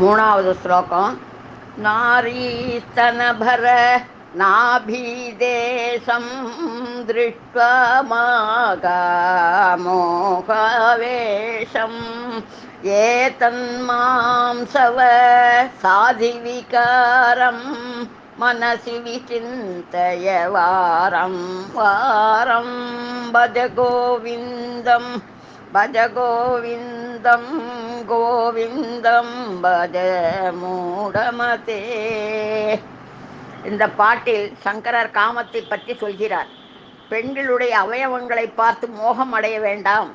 மூணாவது ஸ்லோகம். நாரீஸ்தனபர நாபீதேசம் திருஷ்ட்வா மாகாமோகவேஷம் ஏதன்மாம்சவ சாதிவிகாரம் மனசி விசிந்தய வாரம் வாரம் பஜ கோவிந்தம் பஜ கோவிந்தம் கோவிந்தம் பஜ மூடமதே. இந்த பாட்டில் சங்கரர் காமத்தை பற்றி சொல்கிறார். பெண்களுடைய அவயவங்களை பார்த்து மோகம் அடைய வேண்டாம்,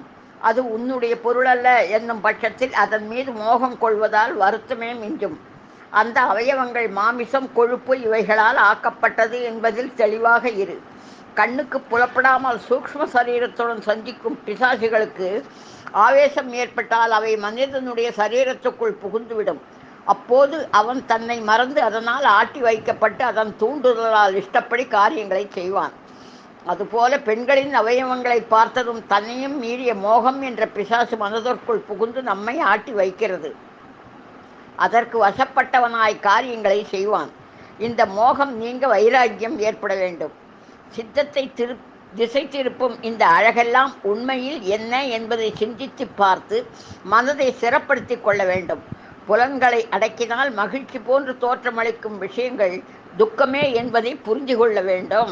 அது உன்னுடைய பொருளல்ல என்னும் பட்சத்தில் அதன் மீது மோகம் கொள்வதால் வருத்தமே மிஞ்சும். அந்த அவயவங்கள் மாமிசம், கொழுப்பு இவைகளால் ஆக்கப்பட்டது என்பதில் தெளிவாக இரு. கண்ணுக்கு புலப்படாமல் சூக்ஷ்ம சரீரத்துடன் சந்திக்கும் பிசாசுகளுக்கு ஆவேசம் ஏற்பட்டால் அவை மனிதனுடைய சரீரத்துக்குள் புகுந்துவிடும். அப்போது அவன் தன்னை மறந்து அதனால் ஆட்டி வைக்கப்பட்டு அதன் தூண்டுதலால் இஷ்டப்படி காரியங்களை செய்வான். அதுபோல பெண்களின் அவயவங்களை பார்த்ததும் தன்னையும் மீறிய மோகம் என்ற பிசாசு மனதிற்குள் புகுந்து நம்மை ஆட்டி வைக்கிறது. அதற்கு வசப்பட்டவனாய் காரியங்களை செய்வான். இந்த மோகம் நீங்க வைராக்கியம் ஏற்பட வேண்டும். சித்தத்தை திசை திருப்பும் இந்த அழகெல்லாம் உண்மையில் என்ன என்பதை சிந்தித்து பார்த்து மனதை சிறப்படுத்தி கொள்ள வேண்டும். புலன்களை அடக்கினால் மகிழ்ச்சி போன்று தோற்றமளிக்கும் விஷயங்கள் துக்கமே என்பதை புரிந்து கொள்ள வேண்டும்.